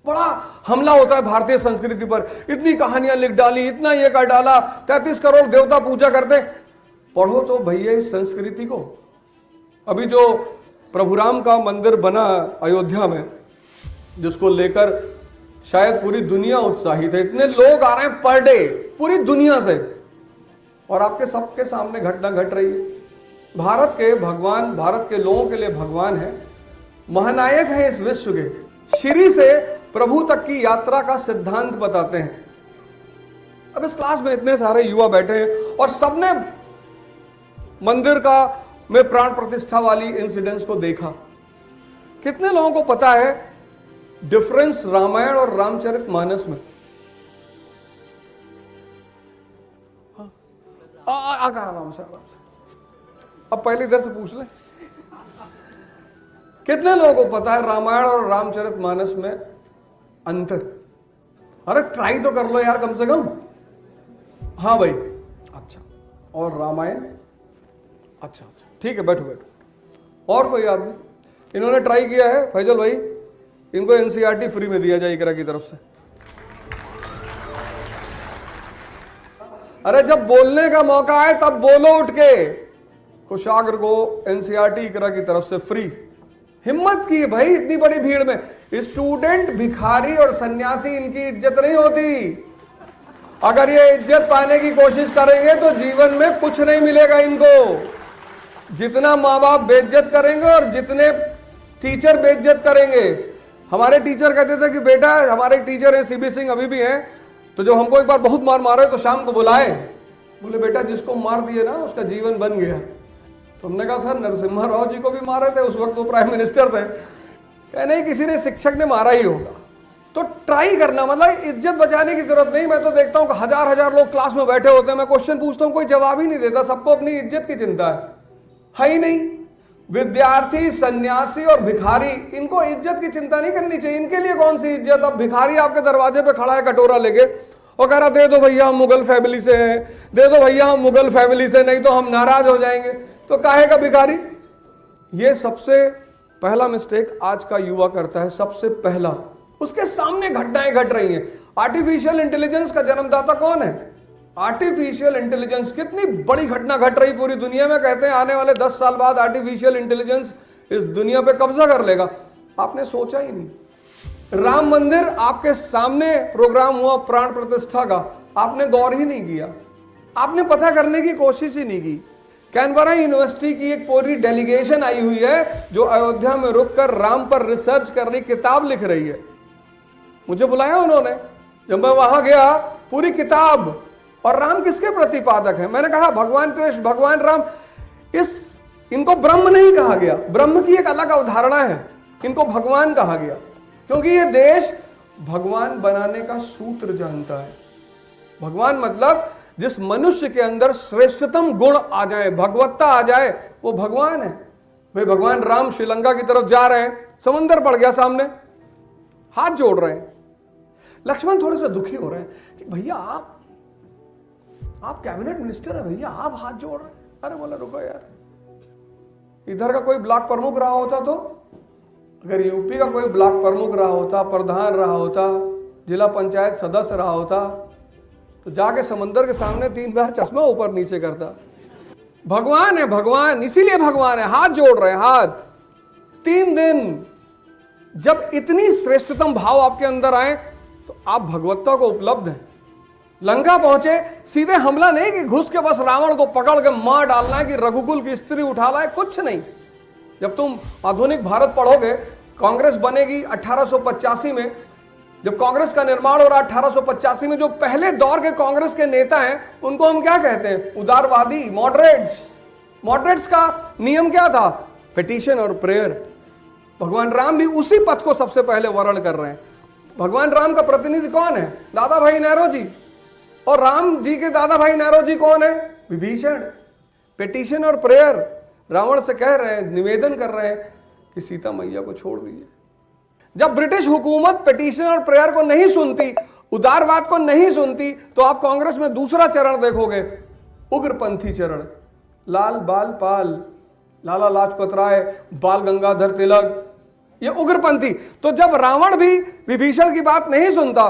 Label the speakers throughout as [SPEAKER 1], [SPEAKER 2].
[SPEAKER 1] बड़ा हमला होता है भारतीय संस्कृति पर, इतनी कहानियां लिख डाली, इतना ये कर डाला, 33 करोड़ देवता पूजा करते। पढ़ो तो भैया इस संस्कृति को। अभी जो प्रभु राम का मंदिर बना अयोध्या में, जिसको लेकर शायद पूरी दुनिया उत्साहित है, इतने लोग आ रहे हैं पर डे पूरी दुनिया से, और आपके सबके सामने घटना घट रही है। भारत के भगवान, भारत के लोगों के लिए भगवान है, महानायक है इस विश्व के, श्री से प्रभु तक की यात्रा का सिद्धांत बताते हैं। अब इस क्लास में इतने सारे युवा बैठे हैं और सबने मंदिर का में प्राण प्रतिष्ठा वाली इंसिडेंट्स को देखा। कितने लोगों को पता है डिफरेंस रामायण और रामचरितमानस में? आराम से। अब पहले इधर से पूछ ले, कितने लोगों को पता है रामायण और रामचरितमानस में अंतर? अरे ट्राई तो कर लो यार कम से कम। हाँ भाई, अच्छा, और रामायण? अच्छा अच्छा, ठीक है, बैठो बैठो। और कोई आदमी इन्होंने ट्राई किया है? फैजल भाई, इनको एनसीईआरटी फ्री में दिया जाए इकरा की तरफ से। अरे जब बोलने का मौका आए तब बोलो उठ के। कुशाग्र को एनसीईआरटी इकरा की तरफ से फ्री। हिम्मत की भाई इतनी बड़ी भीड़ में। स्टूडेंट, भिखारी और सन्यासी, इनकी इज्जत नहीं होती। अगर ये इज्जत पाने की कोशिश करेंगे तो जीवन में कुछ नहीं मिलेगा इनको। जितना माँ बाप बेइज्जत करेंगे और जितने टीचर बेइज्जत करेंगे। हमारे टीचर कहते थे कि बेटा, हमारे टीचर है सीबी सिंह अभी भी हैं, तो जो हमको एक बार बहुत मार मारे तो शाम को बुलाए, बोले बेटा जिसको मार दिए ना उसका जीवन बन गया। तो हमने कहा सर नरसिम्हा राव जी को भी मारे थे, उस वक्त वो प्राइम मिनिस्टर थे। कह नहीं, किसी ने शिक्षक ने मारा ही होगा। तो ट्राई करना, मतलब इज्जत बचाने की जरूरत नहीं। मैं तो देखता हूँ हजार हजार लोग क्लास में बैठे होते हैं, मैं क्वेश्चन पूछता हूँ कोई जवाब ही नहीं देता, सबको अपनी इज्जत की चिंता है ही नहीं। विद्यार्थी, सन्यासी और भिखारी, इनको इज्जत की चिंता नहीं करनी चाहिए। इनके लिए कौन सी इज्जत? अब भिखारी आपके दरवाजे पे खड़ा है कटोरा लेके और कह रहा दे दो भैया हम मुगल फैमिली से हैं, दे दो भैया हम मुगल फैमिली से, नहीं तो हम नाराज हो जाएंगे। तो काहे का भिखारी? ये सबसे पहला मिस्टेक आज का युवा करता है, सबसे पहला। उसके सामने घटनाएं घट रही हैं। आर्टिफिशियल इंटेलिजेंस का जन्मदाता कौन है? Artificial intelligence. कितनी बड़ी घटना घट रही पूरी दुनिया में। कहते हैं आने वाले 10 साल बाद आर्टिफिशियल इंटेलिजेंस इस दुनिया पे कब्जा कर लेगा। आपने सोचा ही नहीं। राम मंदिर आपके सामने प्रोग्राम हुआ प्राण प्रतिष्ठा का, आपने गौर ही नहीं किया, आपने पता करने की कोशिश ही नहीं की। कैनबरा यूनिवर्सिटी की एक पूरी डेलीगेशन आई हुई है जो अयोध्या में रुककर राम पर रिसर्च कर रही, किताब लिख रही है। मुझे बुलाया उन्होंने, जब मैं वहां गया पूरी किताब। और राम किसके प्रतिपादक है? मैंने कहा भगवान कृष्ण, भगवान राम। इनको ब्रह्म नहीं कहा गया, ब्रह्म की एक अलग अवधारणा है, इनको भगवान कहा गया, क्योंकि ये देश भगवान बनाने का सूत्र जानता है। भगवान मतलब जिस मनुष्य के अंदर श्रेष्ठतम गुण आ जाए, भगवत्ता आ जाए, वो भगवान है। भाई भगवान राम श्रीलंका की तरफ जा रहे हैं, समंदर पड़ गया सामने, हाथ जोड़ रहे हैं। लक्ष्मण थोड़े से दुखी हो रहे हैं कि भैया आप कैबिनेट मिनिस्टर है भैया, आप हाथ जोड़ रहे हैं। अरे बोला रुको यार, इधर का कोई ब्लॉक प्रमुख रहा होता तो, अगर यूपी का कोई ब्लॉक प्रमुख रहा होता, प्रधान रहा होता, जिला पंचायत सदस्य रहा होता, तो जाके समंदर के सामने 3 बार चश्मा ऊपर नीचे करता। भगवान है भगवान, इसीलिए भगवान है। हाथ जोड़ रहे हैं, हाथ। 3 दिन जब इतनी श्रेष्ठतम भाव आपके अंदर आए तो आप भगवत्ता को उपलब्ध हैं। लंका पहुंचे, सीधे हमला नहीं कि घुस के बस रावण को पकड़ के मार डालना है कि रघुकुल की स्त्री उठा लाए, कुछ नहीं। जब तुम आधुनिक भारत पढ़ोगे, कांग्रेस बनेगी 1885 में। जब कांग्रेस का निर्माण हो रहा 1885 में, जो पहले दौर के कांग्रेस के नेता हैं उनको हम क्या कहते हैं? उदारवादी, मॉडरेट्स। मॉडरेट्स का नियम क्या था? पिटीशन और प्रेयर। भगवान राम भी उसी पथ को सबसे पहले वर्ण कर रहे हैं। भगवान राम का प्रतिनिधि कौन है? दादा भाई नेहरू जी। और राम जी के दादा भाई नेहरू जी कौन है? विभीषण। पिटीशन और प्रेयर, रावण से कह रहे हैं, निवेदन कर रहे हैं कि सीता मैया को छोड़ दीजिए। जब ब्रिटिश हुकूमत पिटीशन और प्रेयर को नहीं सुनती, उदारवाद को नहीं सुनती, तो आप कांग्रेस में दूसरा चरण देखोगे, उग्रपंथी चरण। लाल बाल पाल, लाला लाजपत राय, बाल गंगाधर तिलक, ये उग्रपंथी। तो जब रावण भी विभीषण की बात नहीं सुनता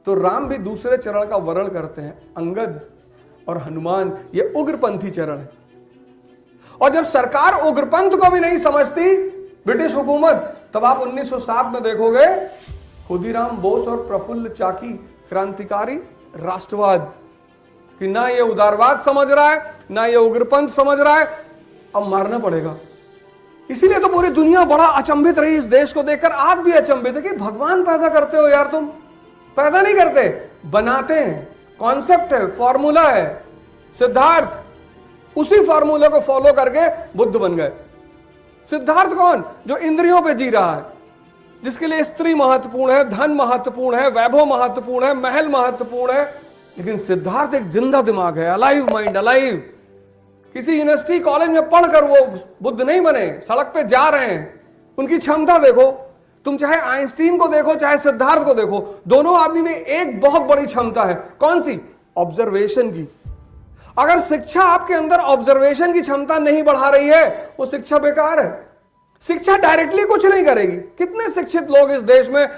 [SPEAKER 1] तो राम भी दूसरे चरण का वर्ण करते हैं, अंगद और हनुमान, ये उग्रपंथी चरण है। और जब सरकार उग्रपंथ को भी नहीं समझती ब्रिटिश हुकूमत, तब आप 1907 में देखोगे खुदीराम बोस और प्रफुल्ल चाकी क्रांतिकारी राष्ट्रवाद, कि ना ये उदारवाद समझ रहा है ना ये उग्रपंथ समझ रहा है, अब मारना पड़ेगा। इसीलिए तो पूरी दुनिया बड़ा अचंभित रही इस देश को देखकर। आप भी अचंभित है कि भगवान पैदा करते हो यार, तुम पैदा नहीं करते, बनाते हैं। कॉन्सेप्ट है, फॉर्मूला है। सिद्धार्थ उसी फॉर्मूले को फॉलो करके बुद्ध बन गए। सिद्धार्थ कौन? जो इंद्रियों पे जी रहा है, जिसके लिए स्त्री महत्वपूर्ण है, धन महत्वपूर्ण है, वैभव महत्वपूर्ण है, महल महत्वपूर्ण है। लेकिन सिद्धार्थ एक जिंदा दिमाग है, अलाइव माइंड, अलाइव। किसी यूनिवर्सिटी कॉलेज में पढ़कर वो बुद्ध नहीं बने, सड़क पे जा रहे हैं। उनकी क्षमता देखो, तुम चाहे आइंस्टीन को देखो चाहे सिद्धार्थ को देखो, दोनों आदमी में एक बहुत बड़ी क्षमता है। कौन सी? ऑब्जर्वेशन की। अगर शिक्षा आपके अंदर ऑब्जर्वेशन की क्षमता नहीं बढ़ा रही है, वो शिक्षा बेकार है। शिक्षा डायरेक्टली कुछ नहीं करेगी। कितने शिक्षित लोग इस देश में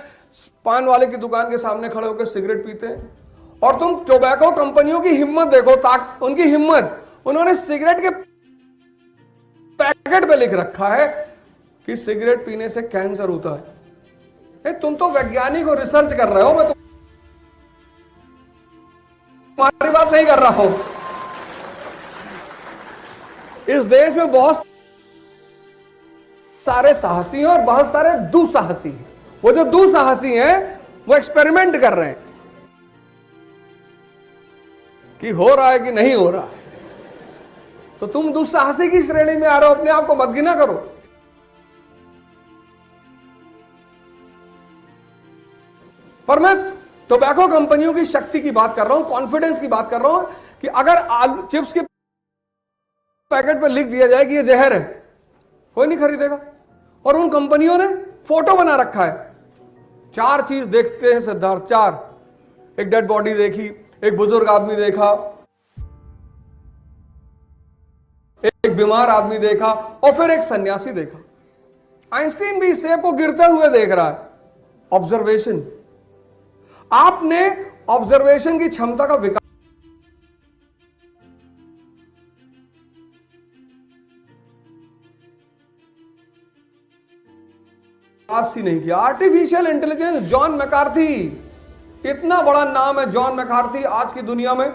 [SPEAKER 1] पान वाले की दुकान के सामने खड़े होकर सिगरेट पीते हैं, और तुम टोबैको कंपनियों की हिम्मत देखो, उनकी हिम्मत, उन्होंने सिगरेट के पैकेट पे लिख रखा है कि सिगरेट पीने से कैंसर होता है। तुम तो वैज्ञानिक हो, रिसर्च कर रहे हो, मैं तुम्हारी बात नहीं कर रहा हूं। इस देश में बहुत सारे साहसी हैं और बहुत सारे दुस्साहसी हैं। वो जो दुस्साहसी हैं वो एक्सपेरिमेंट कर रहे हैं कि हो रहा है कि नहीं हो रहा है। तो तुम दुस्साहसी की श्रेणी में आ रहे हो, अपने आप को मत गिना करो। पर मैं टोबैको कंपनियों की शक्ति की बात कर रहा हूं, कॉन्फिडेंस की बात कर रहा हूं कि अगर चिप्स के पैकेट पे लिख दिया जाए कि ये जहर है, कोई नहीं खरीदेगा। और उन कंपनियों ने फोटो बना रखा है। 4 चीज देखते हैं सिद्धार्थ, 4। एक डेड बॉडी देखी, एक बुजुर्ग आदमी देखा, एक बीमार आदमी देखा, और फिर एक सन्यासी देखा। आइंस्टीन भी सेब को गिरते हुए देख रहा है। ऑब्जर्वेशन। आपने ऑब्जर्वेशन की क्षमता का विकास ही नहीं किया। आर्टिफिशियल इंटेलिजेंस, जॉन मैकार्थी, इतना बड़ा नाम है जॉन मैकार्थी आज की दुनिया में।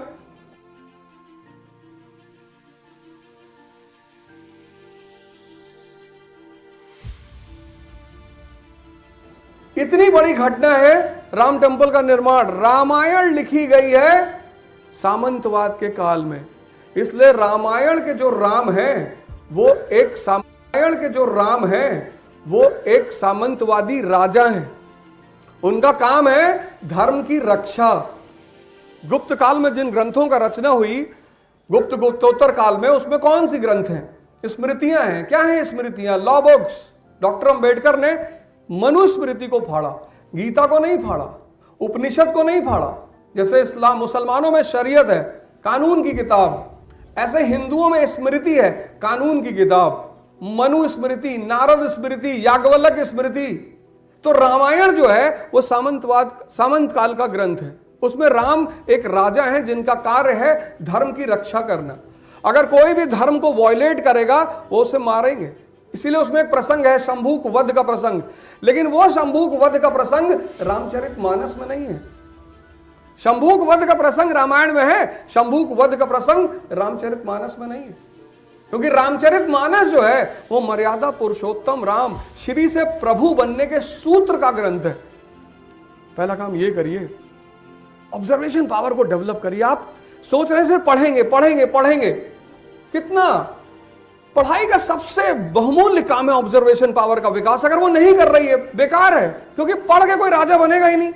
[SPEAKER 1] इतनी बड़ी घटना है राम टेम्पल का निर्माण। रामायण लिखी गई है सामंतवाद के काल में, इसलिए रामायण के जो राम हैं वो एक सामंतवादी राजा हैं। उनका काम है धर्म की रक्षा। गुप्त काल में जिन ग्रंथों का रचना हुई, गुप्तोत्तर काल में, उसमें कौन सी ग्रंथ हैं? स्मृतियां हैं। क्या है स्मृतियां? Law books. डॉक्टर अंबेडकर ने मनुस्मृति को फाड़ा, गीता को नहीं फाड़ा, उपनिषद को नहीं फाड़ा। जैसे इस्लाम, मुसलमानों में शरीयत है, कानून की किताब, ऐसे हिंदुओं में स्मृति है, कानून की किताब। मनु स्मृति, नारद स्मृति, याज्ञवल्क्य स्मृति। तो रामायण जो है वो सामंत काल का ग्रंथ है। उसमें राम एक राजा हैं जिनका कार्य है धर्म की रक्षा करना। अगर कोई भी धर्म को वॉयलेट करेगा वो उसे मारेंगे। इसीलिए उसमें एक प्रसंग है शंभूक वध का प्रसंग, लेकिन वो शंभूक वध का प्रसंग रामचरितमानस में नहीं है। शंभूक वध का प्रसंग रामायण में है, शंभूक वध का प्रसंग रामचरितमानस में नहीं है। क्योंकि रामचरितमानस जो है वो मर्यादा पुरुषोत्तम राम, श्री से प्रभु बनने के सूत्र का ग्रंथ है। पहला काम ये करिए, ऑब्जर्वेशन पावर को डेवलप करिए। आप सोच रहे हैं सिर्फ पढ़ेंगे पढ़ेंगे पढ़ेंगे, कितना? पढ़ाई का सबसे बहुमूल्य काम है ऑब्जर्वेशन पावर का विकास। अगर वो नहीं कर रही है, बेकार है। क्योंकि पढ़ के कोई राजा बनेगा ही नहीं।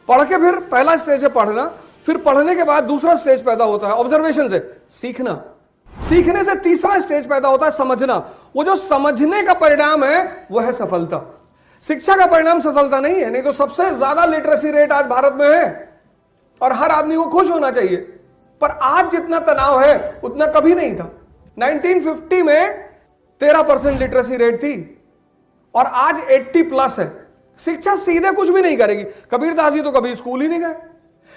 [SPEAKER 1] पढ़ के फिर पहला स्टेज है पढ़ना, फिर पढ़ने के बाद दूसरा स्टेज पैदा होता है ऑब्जर्वेशन से सीखना। सीखने से तीसरा स्टेज पैदा होता है समझना। वो जो समझने का परिणाम है वो है सफलता। शिक्षा का परिणाम सफलता नहीं है। नहीं तो सबसे ज्यादा लिटरेसी रेट आज भारत में है और हर आदमी को खुश होना चाहिए। पर आज जितना तनाव है उतना कभी नहीं था। 1950 में 13% लिटरेसी रेट थी और आज 80+ है। शिक्षा सीधे कुछ भी नहीं करेगी। कबीरदास जी तो कभी स्कूल ही नहीं गए,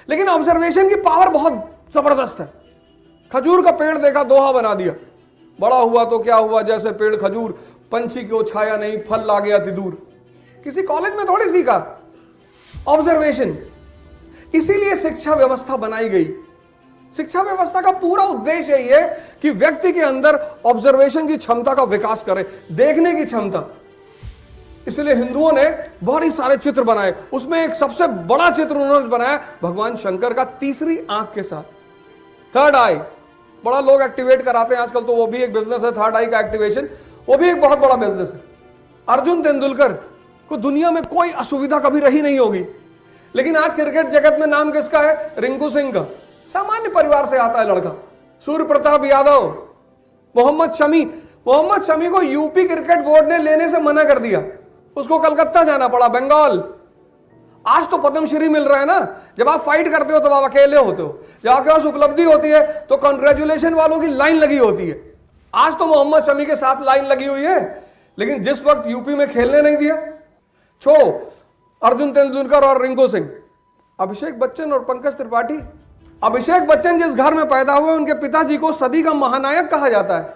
[SPEAKER 1] लेकिन ऑब्जर्वेशन की पावर बहुत जबरदस्त है। खजूर का पेड़ देखा, दोहा बना दिया, बड़ा हुआ तो क्या हुआ जैसे पेड़ खजूर, पंछी को छाया नहीं फल ला गया अति दूर। किसी कॉलेज में थोड़ी सीखा ऑब्जर्वेशन। इसीलिए शिक्षा व्यवस्था बनाई गई। शिक्षा व्यवस्था का पूरा उद्देश्य यही है कि व्यक्ति के अंदर ऑब्जर्वेशन की क्षमता का विकास करे, देखने की क्षमता। इसलिए हिंदुओं ने बहुत ही सारे चित्र बनाए, उसमें एक सबसे बड़ा चित्र उन्होंने बनाया भगवान शंकर का तीसरी आंख के साथ, थर्ड आई। बड़ा लोग एक्टिवेट कराते हैं आजकल, तो वो भी एक बिजनेस है, थर्ड आई का एक्टिवेशन, वो भी एक बहुत बड़ा बिजनेस है। अर्जुन तेंदुलकर को दुनिया में कोई असुविधा कभी रही नहीं होगी, लेकिन आज क्रिकेट जगत में नाम किसका है? रिंकू सिंह का। सामान्य परिवार से आता है लड़का। सूर्य प्रताप यादव, मोहम्मद शमी को यूपी क्रिकेट बोर्ड ने लेने से मना कर दिया, उसको कलकत्ता जाना पड़ा, बंगाल। आज तो पद्मश्री मिल रहा है ना। जब आप फाइट करते हो तो आप अकेले होते हो, जब आपके पास उपलब्धि होती है तो कांग्रेचुलेशन वालों की लाइन लगी होती है। आज तो मोहम्मद शमी के साथ लाइन लगी हुई है, लेकिन जिस वक्त यूपी में खेलने नहीं दिया, छोड़ो अर्जुन तेंदुलकर और रिंकू सिंह, अभिषेक बच्चन और पंकज त्रिपाठी। अभिषेक बच्चन जिस घर में पैदा हुए, उनके पिताजी को सदी का महानायक कहा जाता है।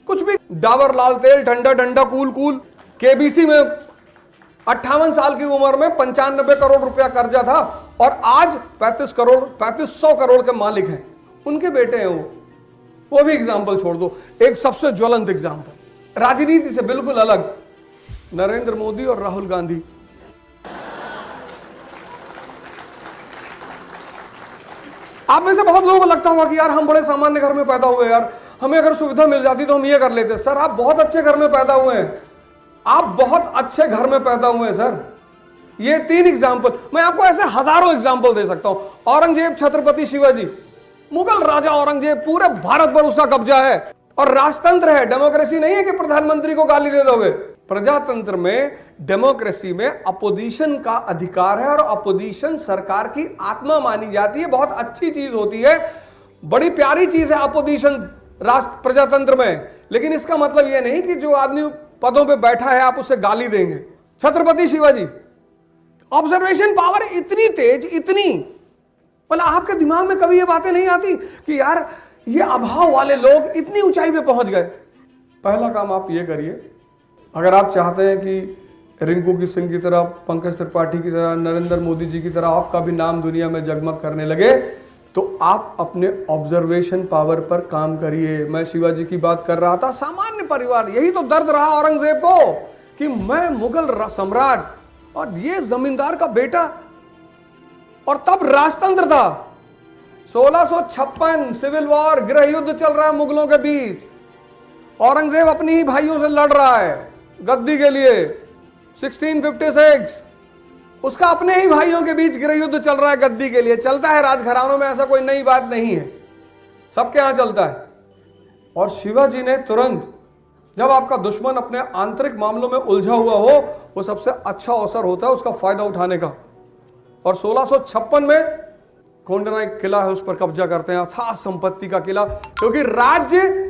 [SPEAKER 1] कुछ भी डाबर लाल तेल, ठंडा ठंडा कूल कूल। केबीसी में 58 साल की उम्र में 95 करोड़ रुपया कर्जा था और आज 3500 करोड़ के मालिक हैं। उनके बेटे हैं वो भी एग्जाम्पल छोड़ दो। एक सबसे ज्वलंत एग्जाम्पल राजनीति से बिल्कुल अलग, नरेंद्र मोदी और राहुल गांधी। आप में से बहुत लोगों को लगता होगा कि यार हम बड़े सामान्य घर में पैदा हुए, यार हमें अगर सुविधा मिल जाती तो हम ये कर लेते। सर आप बहुत अच्छे घर में पैदा हुए हैं, आप बहुत अच्छे घर में पैदा हुए हैं सर। ये 3 एग्जाम्पल, मैं आपको ऐसे हजारों एग्जाम्पल दे सकता हूं। औरंगजेब, छत्रपति शिवाजी, मुगल राजा औरंगजेब, पूरे भारत पर उसका कब्जा है और राजतंत्र है, डेमोक्रेसी नहीं है कि प्रधानमंत्री को गाली दे दोगे। प्रजातंत्र में, डेमोक्रेसी में अपोजिशन का अधिकार है और अपोजिशन सरकार की आत्मा मानी जाती है। बहुत अच्छी चीज होती है, बड़ी प्यारी चीज है अपोजिशन राष्ट्र प्रजातंत्र में, लेकिन इसका मतलब यह नहीं कि जो आदमी पदों पे बैठा है आप उसे गाली देंगे। छत्रपति शिवाजी, ऑब्जर्वेशन पावर इतनी तेज, इतनी, मतलब आपके दिमाग में कभी ये बातें नहीं आती कि यार ये अभाव वाले लोग इतनी ऊंचाई पे पहुंच गए। पहला काम आप ये करिए, अगर आप चाहते हैं कि रिंकू की सिंह की तरह, पंकज त्रिपाठी की तरह, नरेंद्र मोदी जी की तरह आपका भी नाम दुनिया में जगमग करने लगे, तो आप अपने ऑब्जर्वेशन पावर पर काम करिए। मैं शिवाजी की बात कर रहा था, सामान्य परिवार, यही तो दर्द रहा औरंगजेब को कि मैं मुगल सम्राट और ये जमींदार का बेटा, और तब राजतंत्र था। 1656 सिविल वॉर, गृह युद्ध चल रहा है मुगलों के बीच। औरंगजेब अपनी ही भाइयों से लड़ रहा है गद्दी के लिए। 1656 उसका अपने ही भाइयों के बीच गृह युद्ध चल रहा है गद्दी के लिए। चलता है राजघरानों में, ऐसा कोई नई बात नहीं है, सबके यहां चलता है। और शिवाजी ने तुरंत, जब आपका दुश्मन अपने आंतरिक मामलों में उलझा हुआ हो, वो सबसे अच्छा अवसर होता है उसका फायदा उठाने का। और 1656 में कोंडना एक किला है, उस पर कब्जा करते हैं, अथाह संपत्ति का किला, क्योंकि राज्य